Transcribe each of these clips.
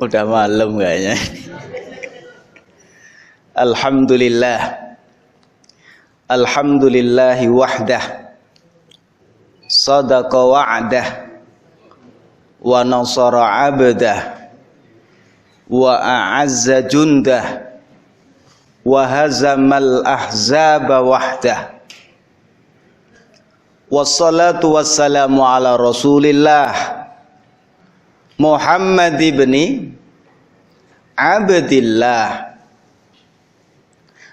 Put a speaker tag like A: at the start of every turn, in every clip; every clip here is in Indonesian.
A: Udah malam kayaknya. Alhamdulillah. Alhamdulillahi wahdah. Sadaqa wa'dah. Wa nasara 'abdah. Wa a'azza jundah. Wa hazamal ahzaba wahdah. Wassalatu wassalamu ala Rasulillah Muhammad ibni Abdillah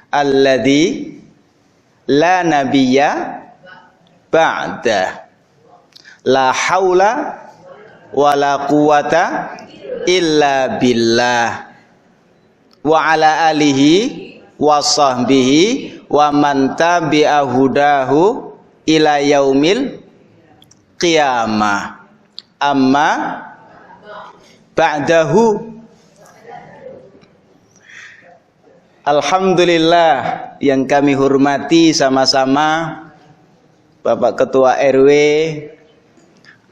A: alladzi la nabiyya ba'da la haula wa la quwata illa billah wa ala alihi wa sahbihi wa man tabi'a hudahu ila yaumil qiyamah. Amma ba'dahu. Alhamdulillah yang kami hormati sama-sama Bapak Ketua RW,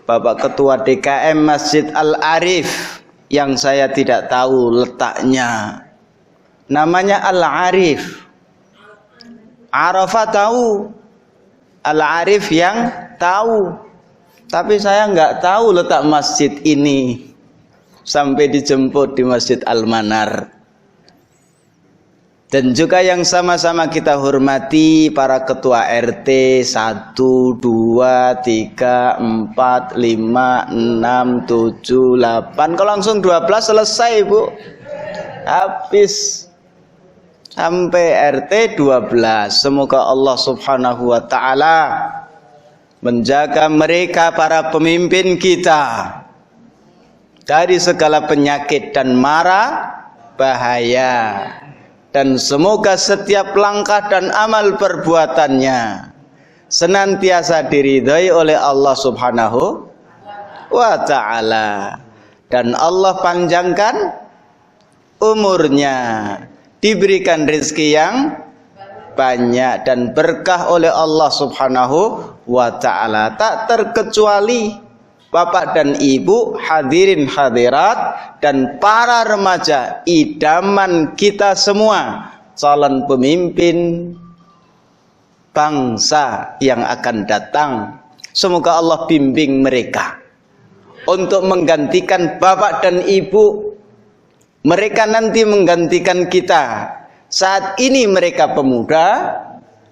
A: Bapak Ketua DKM Masjid Al-Arif yang saya tidak tahu letaknya. Namanya Al-Arif. Arafah tahu, Al-Arif yang tahu. Tapi saya nggak tahu letak masjid ini sampai dijemput di Masjid Al-Manar. Dan juga yang sama-sama kita hormati para ketua RT 1, 2, 3, 4, 5, 6, 7, 8. Kalau langsung 12 selesai, Bu. Habis. Sampai RT 12. Semoga Allah subhanahu wa ta'ala menjaga mereka para pemimpin kita dari segala penyakit dan mara bahaya. Dan semoga setiap langkah dan amal perbuatannya senantiasa diridhai oleh Allah subhanahu wa ta'ala. Dan Allah panjangkan umurnya, diberikan rezeki yang banyak dan berkah oleh Allah subhanahu wa ta'ala. Tak terkecuali Bapak dan Ibu, hadirin hadirat, dan para remaja idaman kita semua, calon pemimpin bangsa yang akan datang. Semoga Allah bimbing mereka untuk menggantikan Bapak dan Ibu. Mereka nanti menggantikan kita. Saat ini mereka pemuda,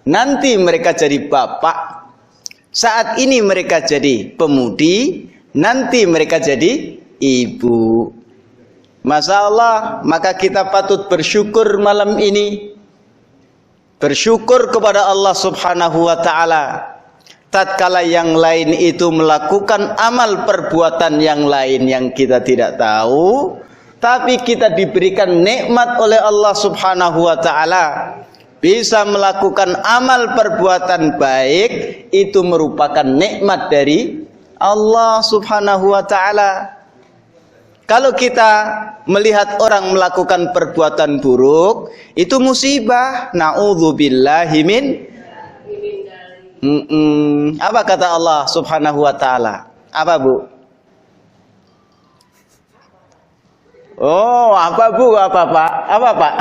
A: nanti mereka jadi bapak. Saat ini mereka jadi pemudi, nanti mereka jadi ibu. Masya Allah, maka kita patut bersyukur malam ini. Bersyukur kepada Allah subhanahu wa ta'ala. Tatkala yang lain itu melakukan amal perbuatan yang lain yang kita tidak tahu, tapi kita diberikan nikmat oleh Allah subhanahu wa ta'ala, bisa melakukan amal perbuatan baik, itu merupakan nikmat dari Allah subhanahu wa ta'ala. Kalau kita melihat orang melakukan perbuatan buruk, itu musibah. Na'udzubillahi min. Apa kata Allah subhanahu wa ta'ala? Apa, Bu? Oh, apa, Bu? Apa, Pak? Apa, Pak?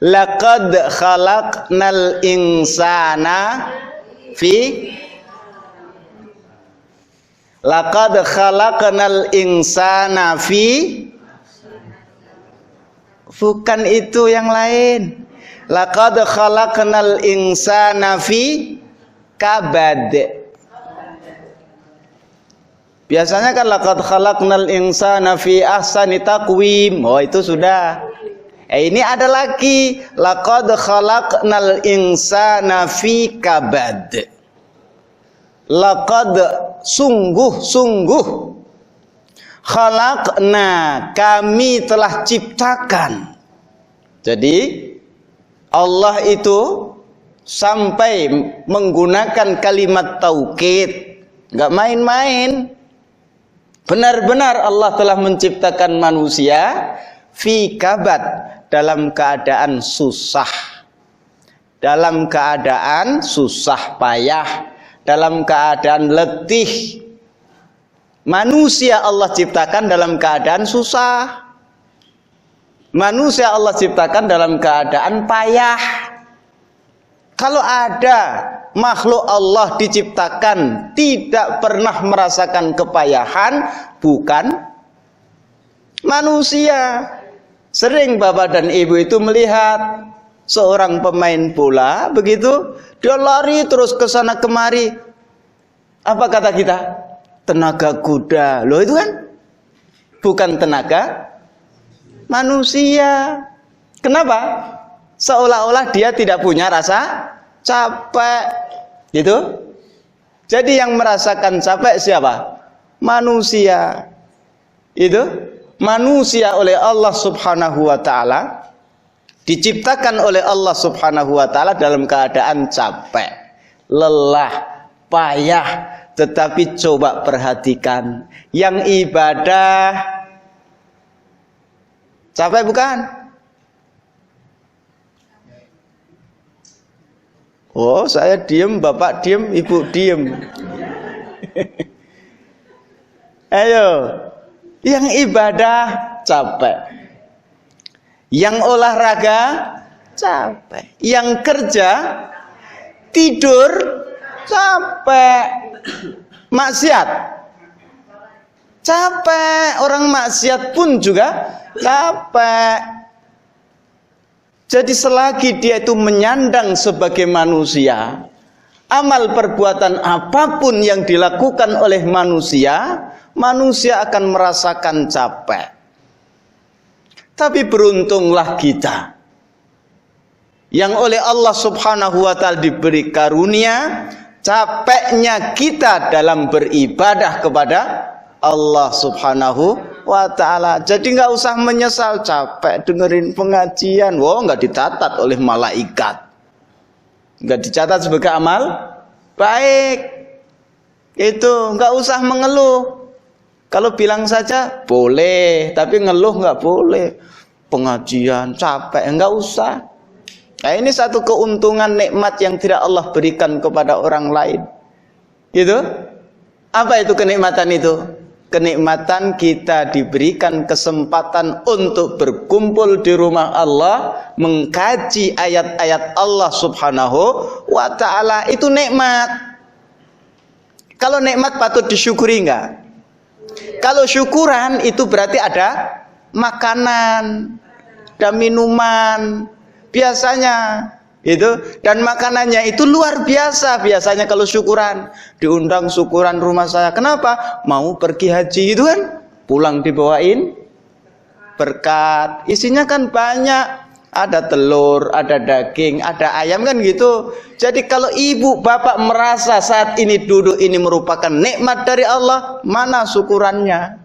A: Laqad khalaqnal insana fi Laqad khalaqnal insana fi. Bukan itu, yang lain. Laqad khalaqnal insana fi kabad. Biasanya kan laqad khalaqnal insana fi ahsani taqwim. Oh, itu sudah. Ini ada lagi, laqad khalaqnal insana fi kabad. Laqad, sungguh khalaqna, kami telah ciptakan. Jadi Allah itu sampai menggunakan kalimat taukid, nggak main-main. Benar-benar Allah telah menciptakan manusia fi kabad, dalam keadaan susah, dalam keadaan susah payah, dalam keadaan letih. Manusia Allah ciptakan dalam keadaan susah. Manusia Allah ciptakan dalam keadaan payah. Kalau ada makhluk Allah diciptakan tidak pernah merasakan kepayahan, bukan manusia. Sering bapak dan ibu itu melihat seorang pemain bola, begitu dia lari terus ke sana kemari. Apa kata kita? Tenaga kuda. Loh, itu kan bukan tenaga manusia. Kenapa? Seolah-olah dia tidak punya rasa capek, gitu. Jadi yang merasakan capek siapa? Manusia. Itu manusia oleh Allah Subhanahu wa taala, diciptakan oleh Allah Subhanahu wa taala dalam keadaan capek, lelah, payah. Tetapi coba perhatikan, yang ibadah capek bukan? Oh, saya diem, bapak diem, ibu diem. Ayo, yang ibadah capek, yang olahraga capek, yang kerja tidur capek, maksiat capek, orang maksiat pun juga capek. Jadi selagi dia itu menyandang sebagai manusia, amal perbuatan apapun yang dilakukan oleh manusia, manusia akan merasakan capek. Tapi beruntunglah kita yang oleh Allah Subhanahu wa taala diberi karunia, capeknya kita dalam beribadah kepada Allah Subhanahu wa ta'ala. Jadi nggak usah menyesal capek dengerin pengajian. Wow, nggak dicatat oleh malaikat, nggak dicatat sebagai amal baik. Itu nggak usah mengeluh. Kalau bilang saja boleh, tapi ngeluh nggak boleh. Pengajian capek, nggak usah. Nah, ini satu keuntungan nikmat yang tidak Allah berikan kepada orang lain. Gitu? Apa itu kenikmatan itu? Kenikmatan kita diberikan kesempatan untuk berkumpul di rumah Allah, mengkaji ayat-ayat Allah Subhanahu wa ta'ala. Itu nikmat. Kalau nikmat patut disyukuri enggak? Kalau syukuran itu berarti ada makanan, ada minuman biasanya itu, dan makanannya itu luar biasa. Biasanya kalau syukuran, diundang syukuran rumah saya. Kenapa? Mau pergi haji itu kan, pulang dibawain berkat. Isinya kan banyak, ada telur, ada daging, ada ayam kan gitu. Jadi kalau ibu bapak merasa saat ini duduk ini merupakan nikmat dari Allah, mana syukurannya?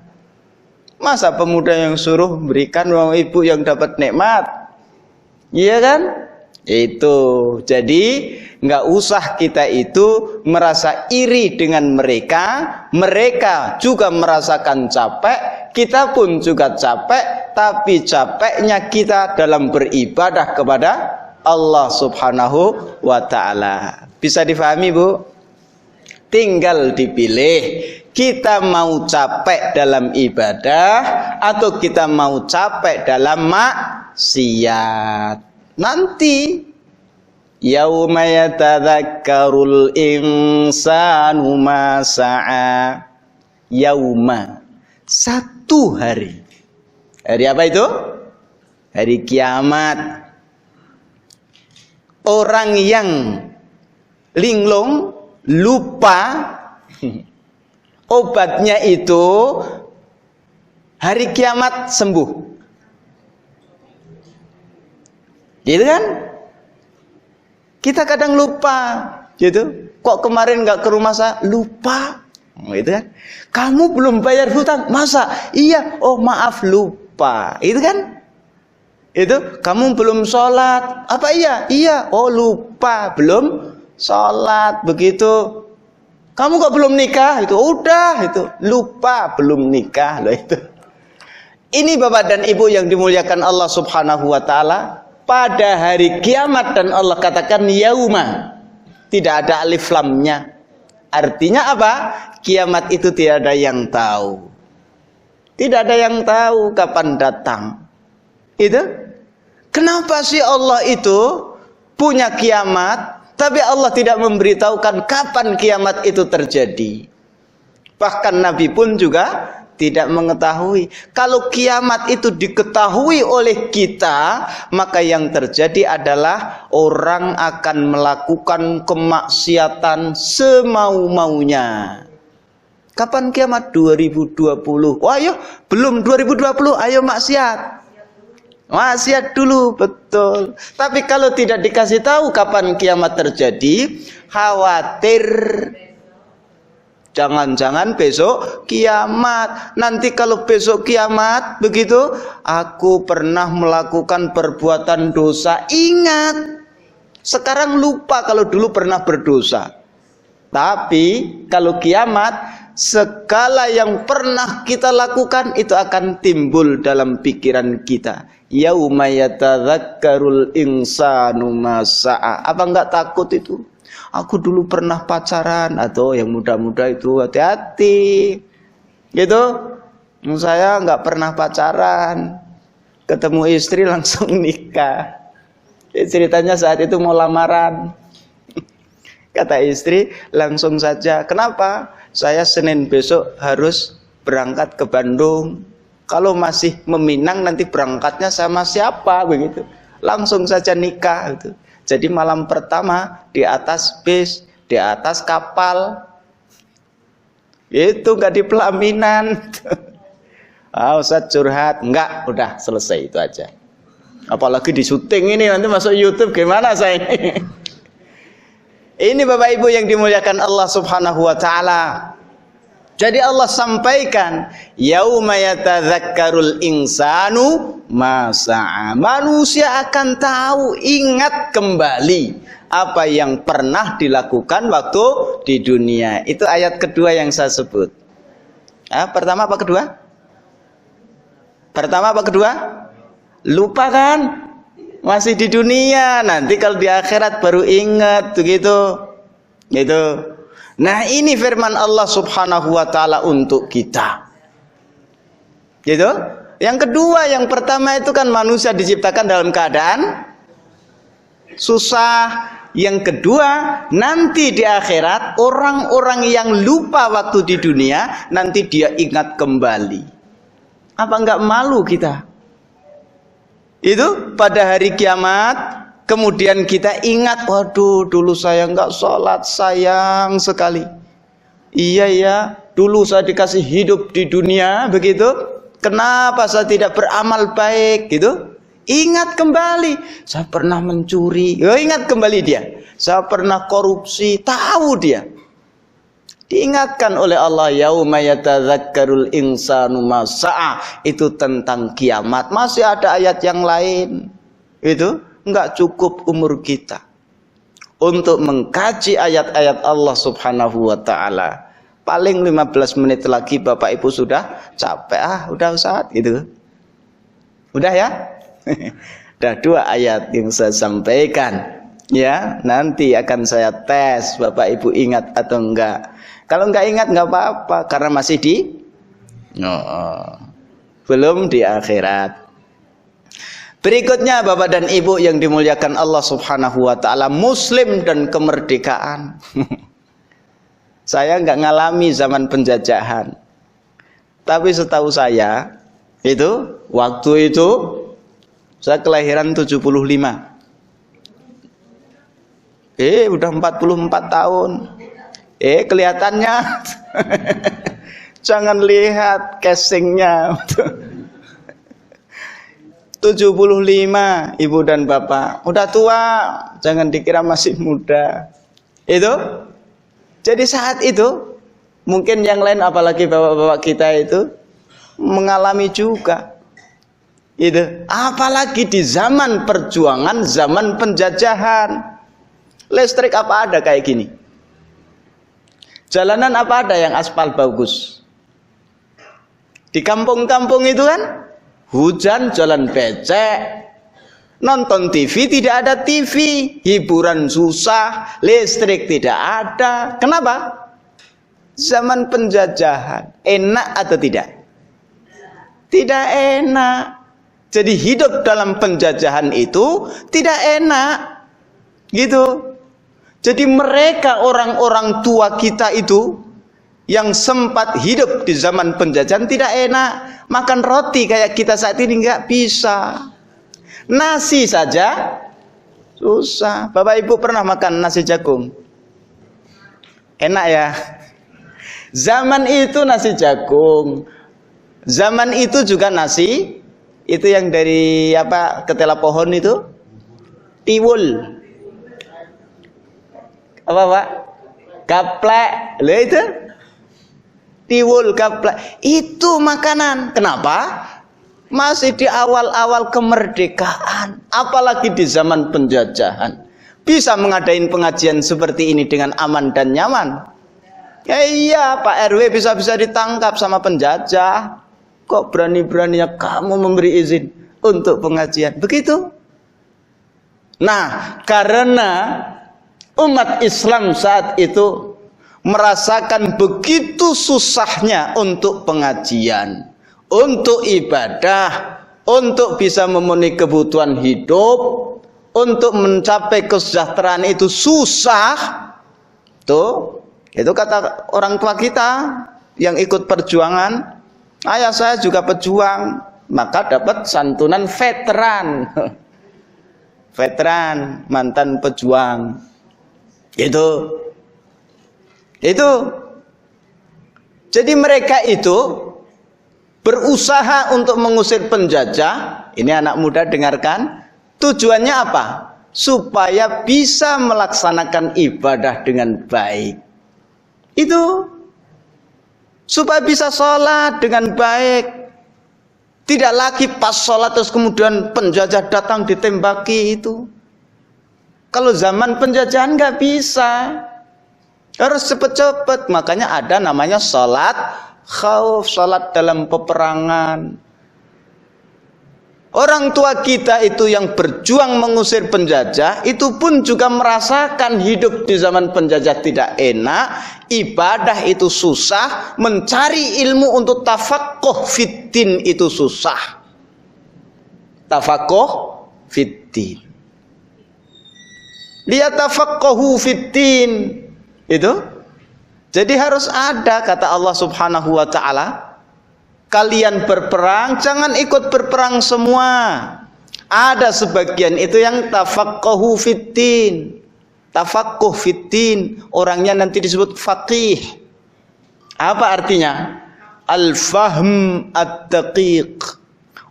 A: Masa pemuda yang suruh berikan uang ibu yang dapat nikmat? Iya kan? Itu. Jadi nggak usah kita itu merasa iri dengan mereka. Mereka juga merasakan capek, kita pun juga capek. Tapi capeknya kita dalam beribadah kepada Allah Subhanahu wa ta'ala. Bisa difahami, Bu? Tinggal dipilih, kita mau capek dalam ibadah atau kita mau capek dalam maksiat. Nanti yauma yatadzakkarul insanu ma sa'a. Yauma, satu hari. Hari apa itu? Hari kiamat. Orang yang linglung, lupa, obatnya itu hari kiamat sembuh. Gitu kan? Kita kadang lupa, gitu. Kok kemarin nggak ke rumah saya? Lupa, gitu kan? Kamu belum bayar hutang, masa? Iya, oh maaf lupa, itu kan? Itu kamu belum sholat, apa iya? Iya, oh lupa, belum sholat, begitu. Kamu kok belum nikah? Itu udah, itu lupa belum nikah, loh itu. Ini bapak dan ibu yang dimuliakan Allah Subhanahu wa ta'ala. Pada hari kiamat, dan Allah katakan yauma, tidak ada alif lamnya. Artinya apa? Kiamat itu tidak ada yang tahu. Tidak ada yang tahu kapan datang. Itu kenapa sih Allah itu punya kiamat, tapi Allah tidak memberitahukan kapan kiamat itu terjadi. Bahkan Nabi pun juga tidak mengetahui. Kalau kiamat itu diketahui oleh kita, maka yang terjadi adalah orang akan melakukan kemaksiatan semau-maunya. Kapan kiamat? 2020. Wah, ayo, belum 2020, ayo maksiat. Maksiat dulu, betul. Tapi kalau tidak dikasih tahu kapan kiamat terjadi, khawatir jangan-jangan besok kiamat. Nanti kalau besok kiamat begitu, aku pernah melakukan perbuatan dosa. Ingat, sekarang lupa kalau dulu pernah berdosa. Tapi kalau kiamat, segala yang pernah kita lakukan itu akan timbul dalam pikiran kita. Yauma yatadzakkarul insanu ma sa'a. Apa enggak takut itu? Aku dulu pernah pacaran. Atau yang muda-muda itu hati-hati. Gitu. Saya enggak pernah pacaran. Ketemu istri langsung nikah. Ceritanya saat itu mau lamaran. Kata istri, langsung saja. Kenapa? Saya Senin besok harus berangkat ke Bandung. Kalau masih meminang nanti berangkatnya sama siapa begitu. Langsung saja nikah gitu. Jadi malam pertama di atas bis, di atas kapal. Itu enggak di pelaminan. Ustaz curhat, enggak, udah selesai itu aja. Apalagi di syuting ini nanti masuk YouTube gimana saya ini? Ini Bapak Ibu yang dimuliakan Allah Subhanahu wa taala. Jadi Allah sampaikan, yauma yatadzakkarul insanu ma sa'a. Manusia akan tahu, ingat kembali apa yang pernah dilakukan waktu di dunia. Itu ayat kedua yang saya sebut. Pertama apa kedua? Pertama apa kedua? Lupa kan? Masih di dunia, nanti kalau di akhirat baru ingat begitu. Gitu. Nah, ini firman Allah Subhanahu wa taala untuk kita. Gitu? Yang kedua, yang pertama itu kan manusia diciptakan dalam keadaan susah. Yang kedua, nanti di akhirat orang-orang yang lupa waktu di dunia nanti dia ingat kembali. Apa enggak malu kita? Itu pada hari kiamat, kemudian kita ingat, waduh dulu saya enggak sholat, sayang sekali. Iya ya, dulu saya dikasih hidup di dunia, begitu. Kenapa saya tidak beramal baik, gitu? Ingat kembali, saya pernah mencuri, ingat kembali dia. Saya pernah korupsi, tahu dia. Diingatkan oleh Allah, yauma yatadzakkarul insanu ma sa'a. Itu tentang kiamat. Masih ada ayat yang lain. Itu enggak cukup umur kita untuk mengkaji ayat-ayat Allah Subhanahu wa taala. Paling 15 menit lagi Bapak Ibu sudah capek. Udah Ustaz gitu. Udah ya? Udah 2 ayat yang saya sampaikan. Ya, nanti akan saya tes Bapak Ibu ingat atau enggak. Kalau enggak ingat enggak apa-apa karena masih belum di akhirat. Berikutnya Bapak dan Ibu yang dimuliakan Allah Subhanahu wa taala, muslim dan kemerdekaan. Saya enggak ngalami zaman penjajahan. Tapi setahu saya itu waktu itu saya kelahiran 75. Udah 44 tahun. Kelihatannya jangan lihat casingnya. 75 Ibu dan Bapak. Udah tua, jangan dikira masih muda. Itu. Jadi saat itu mungkin yang lain apalagi bapak-bapak kita itu mengalami juga. Itu. Apalagi di zaman perjuangan, zaman penjajahan. Listrik apa ada kayak gini? Jalanan apa ada yang aspal bagus? Di kampung-kampung itu kan hujan jalan becek, nonton TV tidak ada TV, hiburan susah, listrik tidak ada. Kenapa? Zaman penjajahan enak atau tidak? Tidak enak. Jadi hidup dalam penjajahan itu tidak enak. Gitu. Jadi mereka orang-orang tua kita itu yang sempat hidup di zaman penjajahan tidak enak. Makan roti kayak kita saat ini nggak bisa. Nasi saja susah. Bapak Ibu pernah makan nasi jagung? Enak ya. Zaman itu nasi jagung. Zaman itu juga nasi itu yang dari apa? Ketela pohon itu tiwul. Apa Pak? Gaplek. Lah itu tiwul gaplek. Itu makanan. Kenapa? Masih di awal-awal kemerdekaan, apalagi di zaman penjajahan. Bisa mengadain pengajian seperti ini dengan aman dan nyaman. Ya iya, Pak RW bisa-bisa ditangkap sama penjajah. Kok berani-beraninya kamu memberi izin untuk pengajian? Begitu. Nah, karena umat Islam saat itu merasakan begitu susahnya untuk pengajian, untuk ibadah, untuk bisa memenuhi kebutuhan hidup, untuk mencapai kesejahteraan itu susah. Tuh, itu kata orang tua kita yang ikut perjuangan. Ayah saya juga pejuang, maka dapat santunan veteran. Veteran, mantan pejuang. Itu. Jadi mereka itu berusaha untuk mengusir penjajah. Ini anak muda dengarkan. Tujuannya apa? Supaya bisa melaksanakan ibadah dengan baik. Itu. Supaya bisa sholat dengan baik. Tidak lagi pas sholat terus kemudian penjajah datang ditembaki itu. Kalau zaman penjajahan nggak bisa, harus cepet-cepet. Makanya ada namanya sholat khauf, sholat dalam peperangan. Orang tua kita itu yang berjuang mengusir penjajah, itu pun juga merasakan hidup di zaman penjajah tidak enak, ibadah itu susah, mencari ilmu untuk tafaqquh fiddin itu susah. Tafaqquh fiddin. Liyatafaqahu fiddin. Itu. Jadi harus ada kata Allah Subhanahu wa taala, kalian berperang jangan ikut berperang semua. Ada sebagian itu yang tafaqahu fiddin. Tafaqquh fiddin, orangnya nanti disebut faqih. Apa artinya? Al-fahm ad-daqiq.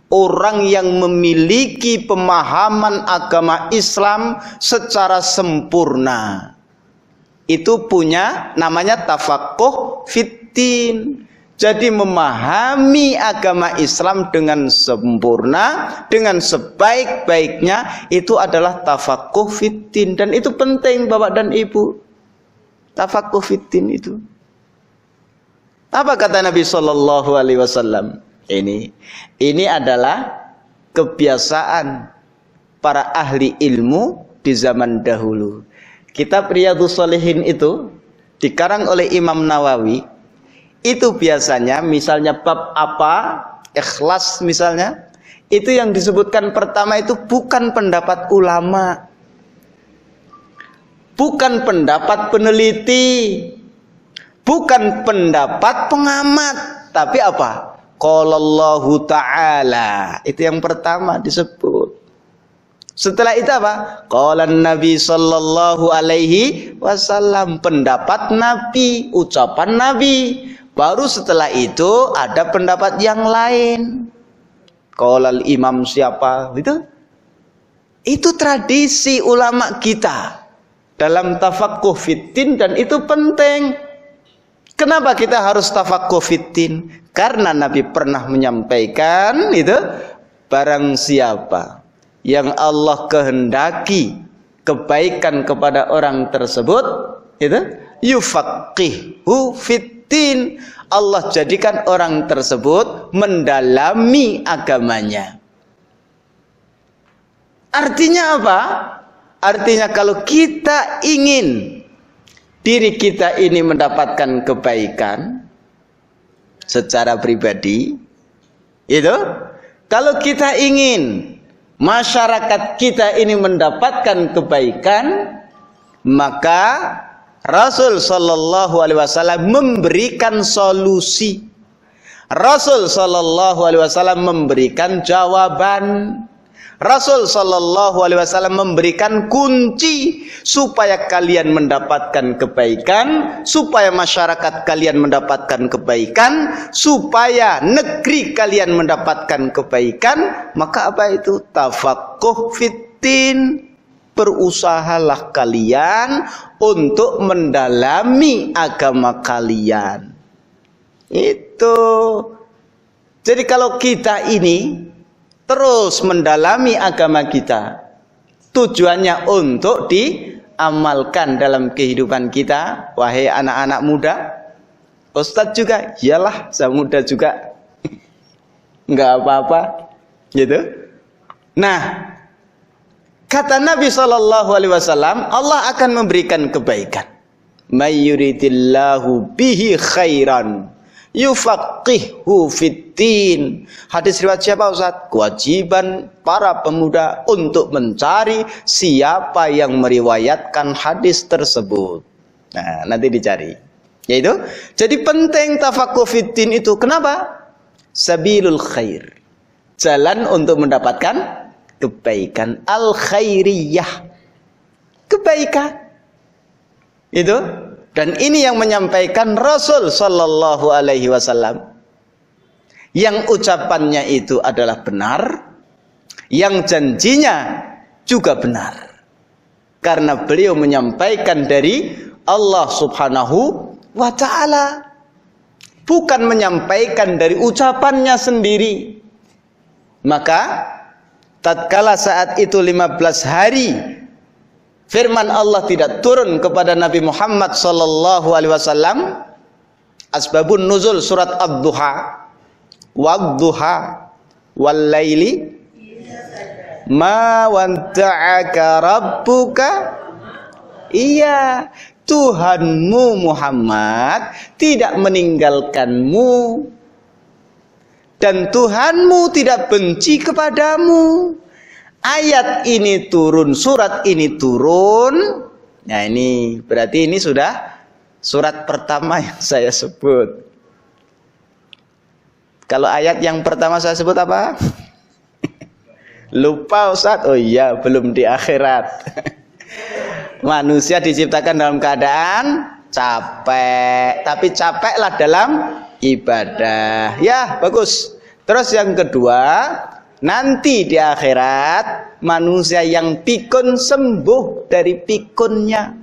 A: Orang yang memiliki pemahaman agama Islam secara sempurna. Itu punya namanya tafaqquh fiddin. Jadi memahami agama Islam dengan sempurna, dengan sebaik-baiknya, itu adalah tafaqquh fiddin. Dan itu penting Bapak dan Ibu. Tafaqquh fiddin itu. Apa kata Nabi SAW? Ini adalah kebiasaan para ahli ilmu di zaman dahulu. Kitab Riyadhus Shalihin itu dikarang oleh Imam Nawawi. Itu biasanya misalnya bab apa, ikhlas misalnya, itu yang disebutkan pertama itu bukan pendapat ulama, bukan pendapat peneliti, bukan pendapat pengamat, tapi apa? Qalallahu ta'ala. Itu yang pertama disebut. Setelah itu apa? Qalan Nabi sallallahu alaihi wasallam. Pendapat Nabi, ucapan Nabi. Baru setelah itu ada pendapat yang lain. Qalal imam siapa? Itu tradisi ulama kita dalam tafaqquh fiddin, dan itu penting. Kenapa kita harus tafaqquh fiddin? Karena Nabi pernah menyampaikan itu, barang siapa yang Allah kehendaki kebaikan kepada orang tersebut, itu yufaqihu fiddin. Allah jadikan orang tersebut mendalami agamanya. Artinya apa? Artinya kalau kita ingin diri kita ini mendapatkan kebaikan secara pribadi, itu kalau kita ingin masyarakat kita ini mendapatkan kebaikan, maka Rasul sallallahu alaihi wasallam memberikan solusi. Rasul sallallahu alaihi wasallam memberikan jawaban. Rasul sallallahu alaihi wasallam memberikan kunci supaya kalian mendapatkan kebaikan, supaya masyarakat kalian mendapatkan kebaikan, supaya negeri kalian mendapatkan kebaikan. Maka apa itu? Tafaqquh fiddin. Berusahalah kalian untuk mendalami agama kalian. Itu. Jadi kalau kita ini terus mendalami agama kita, tujuannya untuk diamalkan dalam kehidupan kita. Wahai anak-anak muda, Ustadz juga, iyalah saya muda juga, nggak apa-apa, gitu. Nah, kata Nabi SAW, Allah akan memberikan kebaikan. May yuridillahu bihi khairan yufaqihu fiddin. Hadis riwayat siapa Ustaz? Kewajiban para pemuda untuk mencari siapa yang meriwayatkan hadis tersebut. Nah, nanti dicari. Yaitu, jadi penting tafaqquh fiddin itu. Kenapa? Sabilul khair. Jalan untuk mendapatkan kebaikan. Al-khairiyah. Kebaikan. Itu. Dan ini yang menyampaikan Rasul sallallahu alaihi wasallam. Yang ucapannya itu adalah benar, yang janjinya juga benar. Karena beliau menyampaikan dari Allah Subhanahu wa taala, bukan menyampaikan dari ucapannya sendiri. Maka tatkala saat itu 15 hari firman Allah tidak turun kepada Nabi Muhammad sallallahu alaihi wasallam. Asbabun nuzul surat Ad-Duha. Wad-duha wal laili ma wanta'aka rabbuka. Iya, Tuhanmu Muhammad tidak meninggalkanmu, dan Tuhanmu tidak benci kepadamu. Ayat ini turun, surat ini turun. Nah, ini berarti ini sudah surat pertama yang saya sebut. Kalau ayat yang pertama saya sebut apa? Lupa Ustaz. Oh iya, belum di akhirat. Manusia diciptakan dalam keadaan capek, tapi capeklah dalam ibadah. Ya, bagus. Terus yang kedua, nanti di akhirat manusia yang pikun sembuh dari pikunnya.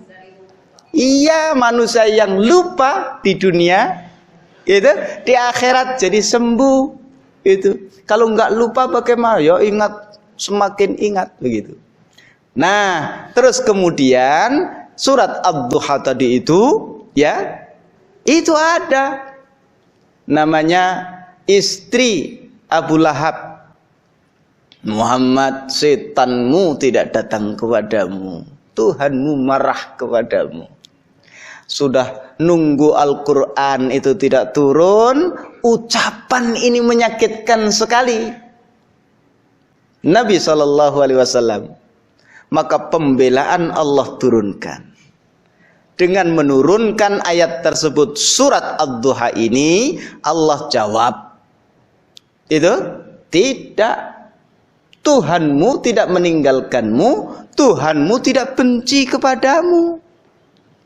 A: Iya, manusia yang lupa di dunia itu di akhirat jadi sembuh. Itu kalau nggak lupa bagaimana? Ya ingat, semakin ingat begitu. Nah, terus kemudian surat Ad-Duha tadi itu, ya, itu ada namanya istri Abu Lahab. Muhammad, setanmu tidak datang kepadamu, Tuhanmu marah kepadamu. Sudah nunggu Al-Quran itu tidak turun, ucapan ini menyakitkan sekali Nabi SAW. Maka pembelaan Allah turunkan dengan menurunkan ayat tersebut. Surat Ad-Duha ini Allah jawab, itu tidak, Tuhanmu tidak meninggalkanmu, Tuhanmu tidak benci kepadamu.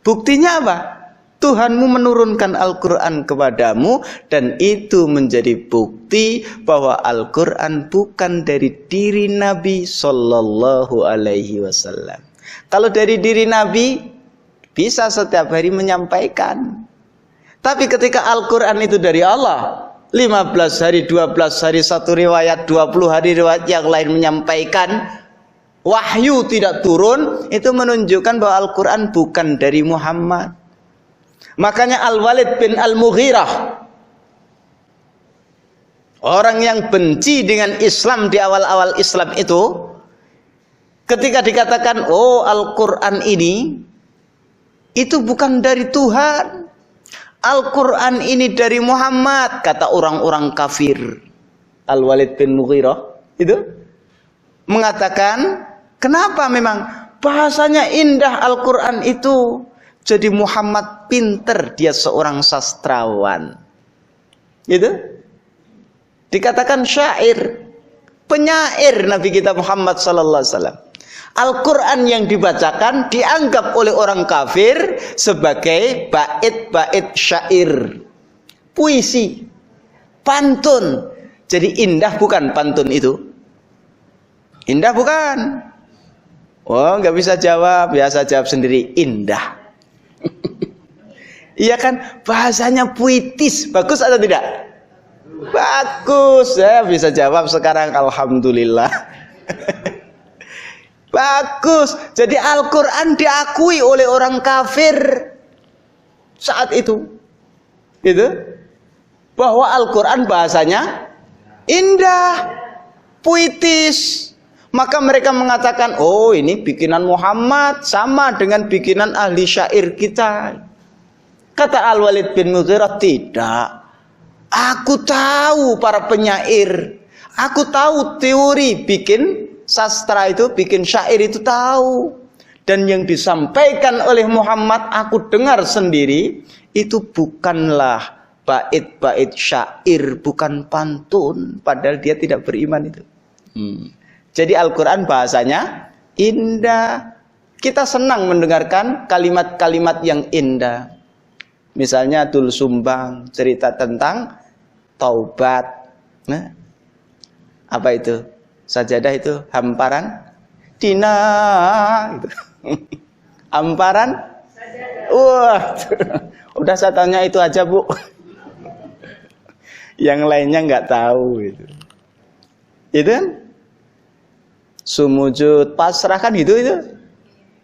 A: Buktinya apa? Tuhanmu menurunkan Al-Quran kepadamu, dan itu menjadi bukti bahwa Al-Quran bukan dari diri Nabi Sallallahu Alaihi Wasallam. Kalau dari diri Nabi, bisa setiap hari menyampaikan. Tapi ketika Al-Quran itu dari Allah, 15 hari, 12 hari satu riwayat, 20 hari riwayat yang lain menyampaikan, wahyu tidak turun, itu menunjukkan bahwa Al-Quran bukan dari Muhammad. Makanya Al-Walid bin Al-Mughirah, orang yang benci dengan Islam di awal-awal Islam itu, ketika dikatakan, oh Al-Quran ini itu bukan dari Tuhan. Al-Quran ini dari Muhammad, kata orang-orang kafir. Al-Walid bin Mughirah itu mengatakan, kenapa memang bahasanya indah Al-Quran itu. Jadi Muhammad pinter, dia seorang sastrawan. Gitu. Dikatakan syair, penyair Nabi kita Muhammad sallallahu alaihi wasallam. Al-Quran yang dibacakan dianggap oleh orang kafir sebagai bait-bait syair, puisi, pantun. Jadi indah bukan pantun itu? Indah bukan? Oh, nggak bisa jawab, biasa jawab sendiri, indah. Iya kan, bahasanya puitis, bagus atau tidak? Bagus, ya bisa jawab sekarang, alhamdulillah. Bagus. Jadi Al-Quran diakui oleh orang kafir saat itu, gitu, bahwa Al-Quran bahasanya indah, puitis. Maka mereka mengatakan, oh ini bikinan Muhammad sama dengan bikinan ahli syair kita. Kata Al-Walid bin Mughirah, tidak. Aku tahu para penyair, aku tahu teori bikin sastra itu, bikin syair itu tahu. Dan yang disampaikan oleh Muhammad aku dengar sendiri, itu bukanlah bait-bait syair, bukan pantun. Padahal dia tidak beriman itu. Jadi Al-Quran bahasanya indah. Kita senang mendengarkan kalimat-kalimat yang indah. Misalnya Dul Sumbang cerita tentang taubat. Nah, apa itu? Sajadah itu hamparan Dina gitu. Hamparan wah, udah saya tanya itu aja Bu. Yang lainnya nggak tahu itu. Itu kan sumujud pasrah kan gitu itu.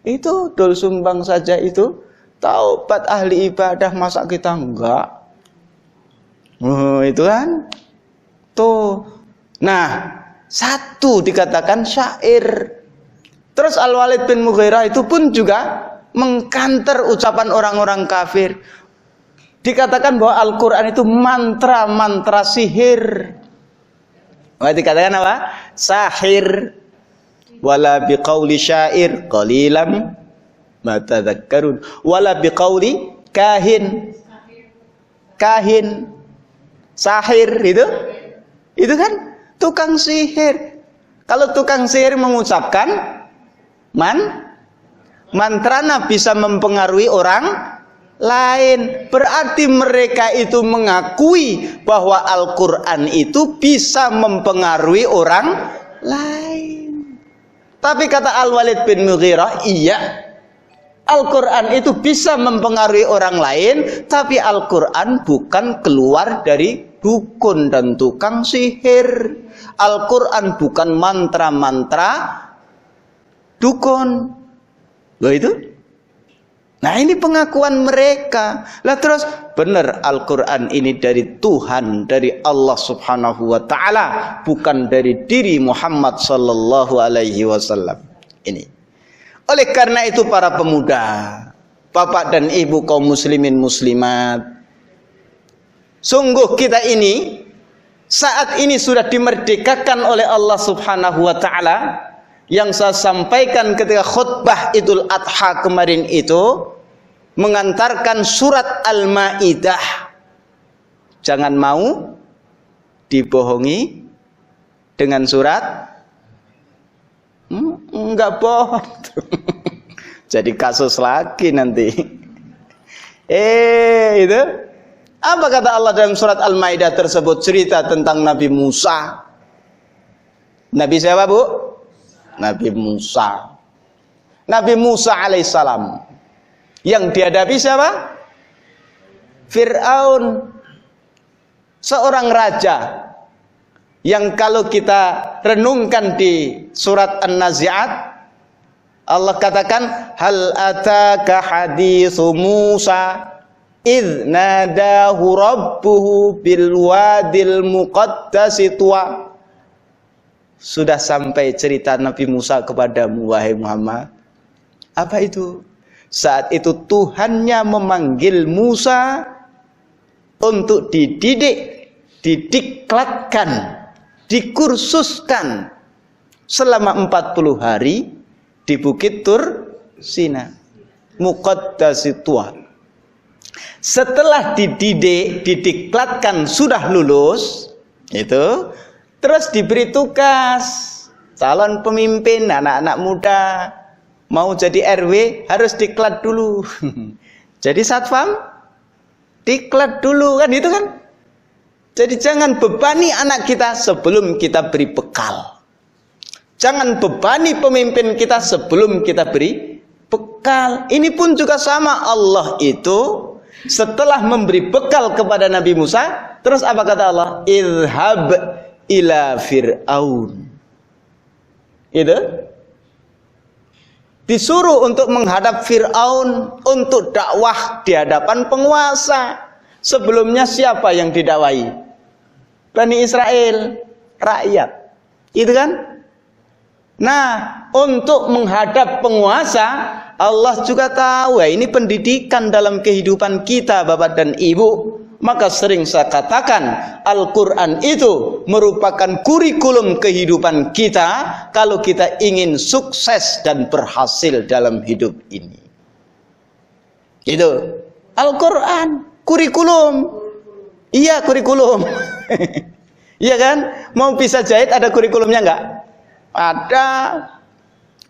A: Itu Dul Sumbang saja itu taubat ahli ibadah, masa kita enggak? Itu kan tuh. Nah, satu dikatakan syair. Terus Al-Walid bin Mughirah itu pun juga mengkanter ucapan orang-orang kafir. Dikatakan bahwa Al-Quran itu mantra-mantra sihir. Dikatakan apa? Sahir. Wala biqauli syair qalilam ma tadhakkarun. Wala biqauli kahin. Kahin. Sahir itu. Itu kan tukang sihir. Kalau tukang sihir mengucapkan mantrana bisa mempengaruhi orang lain, berarti mereka itu mengakui bahwa Al-Quran itu bisa mempengaruhi orang lain. Tapi kata Al-Walid bin Mughirah, iya, Al-Quran itu bisa mempengaruhi orang lain, tapi Al-Quran bukan keluar dari dukun dan tukang sihir. Al-Quran bukan mantra-mantra dukun. Loh itu? Nah ini pengakuan mereka. Lah terus benar Al-Quran ini dari Tuhan, dari Allah subhanahu wa ta'ala, bukan dari diri Muhammad sallallahu alaihi wasallam. Ini. Oleh karena itu para pemuda, bapak dan ibu kaum muslimin muslimat, sungguh kita ini saat ini sudah dimerdekakan oleh Allah subhanahu wa ta'ala. Yang saya sampaikan ketika khutbah Idul Adha kemarin itu mengantarkan surat Al-Maidah. Jangan mau dibohongi dengan surat enggak bohong. Jadi kasus lagi nanti. Itu apa kata Allah dalam surat Al-Maidah tersebut? Cerita tentang Nabi Musa. Nabi siapa Bu? Nabi Musa. Nabi Musa alaihissalam. Yang dihadapi siapa? Fir'aun. Seorang raja. Yang kalau kita renungkan di surat An-Nazi'at, Allah katakan, hal ataka hadithu Musa idh nadahu rabbuhu bil wadil muqaddasi tuwa. Sudah sampai cerita Nabi Musa kepadamu wahai Muhammad. Apa itu? Saat itu Tuhannya memanggil Musa untuk dididik, didiklatkan, dikursuskan selama 40 hari di Bukit Tur Sina, Muqaddasi Tua. Setelah dididik, didiklatkan, sudah lulus, itu terus diberi tugas calon pemimpin, anak-anak muda mau jadi RW harus diklat dulu. Jadi satpam diklat dulu, kan itu kan. Jadi jangan bebani anak kita sebelum kita beri bekal. Jangan bebani pemimpin kita sebelum kita beri bekal. Ini pun juga sama. Allah itu setelah memberi bekal kepada Nabi Musa, terus apa kata Allah? Idhab ila Fir'aun. Itu disuruh untuk menghadap Fir'aun, untuk dakwah di hadapan penguasa. Sebelumnya siapa yang didakwai? Bani Israel, rakyat. Itu kan? Nah, untuk menghadap penguasa, Allah juga tahu ya, ini pendidikan dalam kehidupan kita Bapak dan Ibu. Maka sering saya katakan, Al-Quran itu merupakan kurikulum kehidupan kita kalau kita ingin sukses dan berhasil dalam hidup ini. Itu Al-Quran, kurikulum. Iya, kurikulum. Iya kan? Mau bisa jahit ada kurikulumnya enggak? Ada.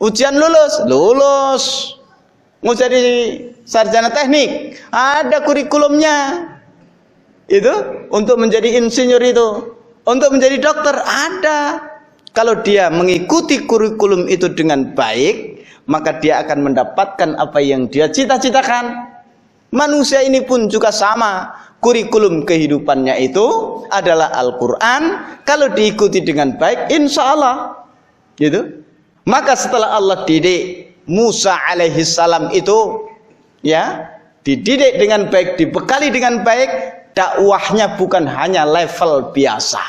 A: Ujian lulus. Mau jadi sarjana teknik, ada kurikulumnya. Itu untuk menjadi insinyur itu, untuk menjadi dokter ada. Kalau dia mengikuti kurikulum itu dengan baik, maka dia akan mendapatkan apa yang dia cita-citakan. Manusia ini pun juga sama. Kurikulum kehidupannya itu adalah Al-Quran. Kalau diikuti dengan baik, insya Allah. Gitu. Maka setelah Allah didik Musa alaihissalam itu, ya, dididik dengan baik, dibekali dengan baik, dakwahnya bukan hanya level biasa,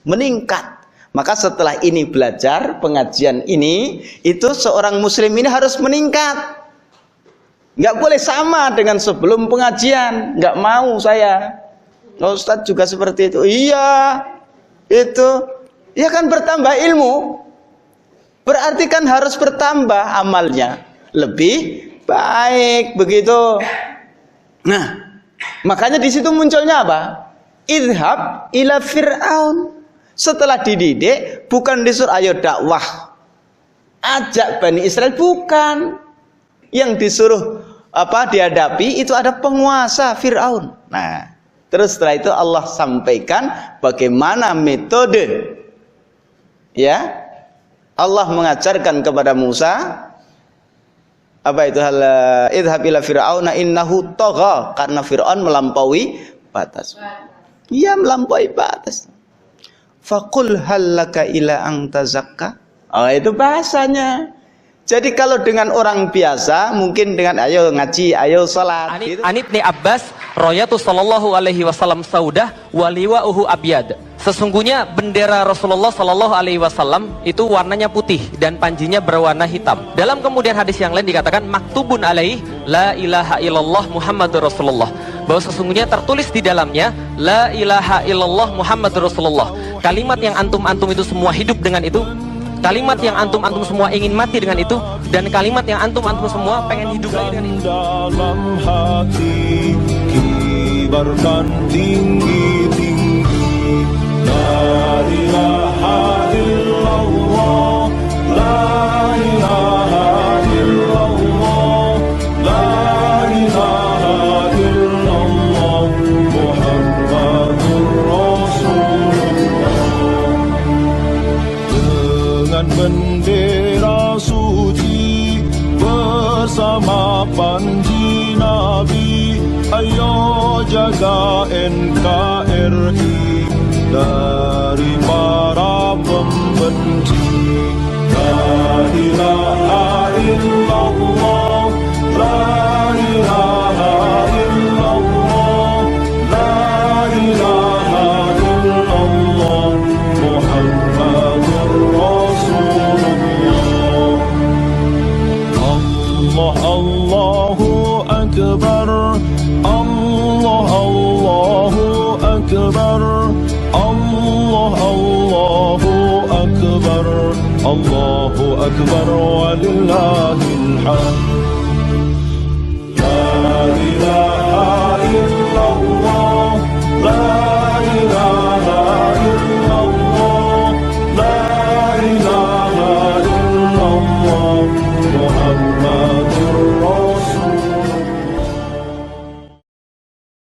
A: meningkat. Maka setelah ini belajar pengajian ini, itu seorang muslim ini harus meningkat. Nggak boleh sama dengan sebelum pengajian. Nggak mau saya. Ustadz juga seperti itu. Iya, itu. Ya kan bertambah ilmu. Berarti kan harus bertambah amalnya. Lebih baik, begitu. Nah, makanya di situ munculnya apa? Idhab ila Fir'aun. Setelah dididik, bukan disuruh ayo dakwah, ajak Bani Israel, bukan. Yang disuruh dihadapi itu ada penguasa Fir'aun. Nah, terus setelah itu Allah sampaikan bagaimana metode. Ya, Allah mengajarkan kepada Musa apa itu hal idhab ila Fir'auna innahu tagha, karena Fir'aun melampaui batas. Ia melampaui batas. Faqul hal laka ila an tazakka. Oh, itu bahasanya. Jadi kalau dengan orang biasa mungkin dengan ayo ngaji, ayo salat.
B: Ani ibni Abbas royatu sallallahu alaihi wasallam saudah waliwa'uhu abyad. Sesungguhnya bendera Rasulullah sallallahu alaihi wasallam itu warnanya putih dan panjinya berwarna hitam. Dalam kemudian hadis yang lain dikatakan maktubun alaihi la ilaha illallah Muhammadur Rasulullah. Bahwa sesungguhnya tertulis di dalamnya la ilaha illallah Muhammadur Rasulullah. Kalimat yang antum-antum itu semua hidup dengan itu. Kalimat yang antum-antum semua ingin mati dengan itu, dan kalimat yang antum-antum semua pengen hidup lagi dengan itu. Dalam hati kibarkan tinggi-tinggi la ilaha illallah, la ilaha illallah, la ilaha illallah Muhammadur Rasulullah. Dengan bendera suci bersama panji Nabi, ayo jaga NKRI dari para pembenci. La ilaha illallah, la ilaha illallah, la ilaha illallah Muhammadur Rasulullah. Allah Allah
C: أكبر ولله الحمد.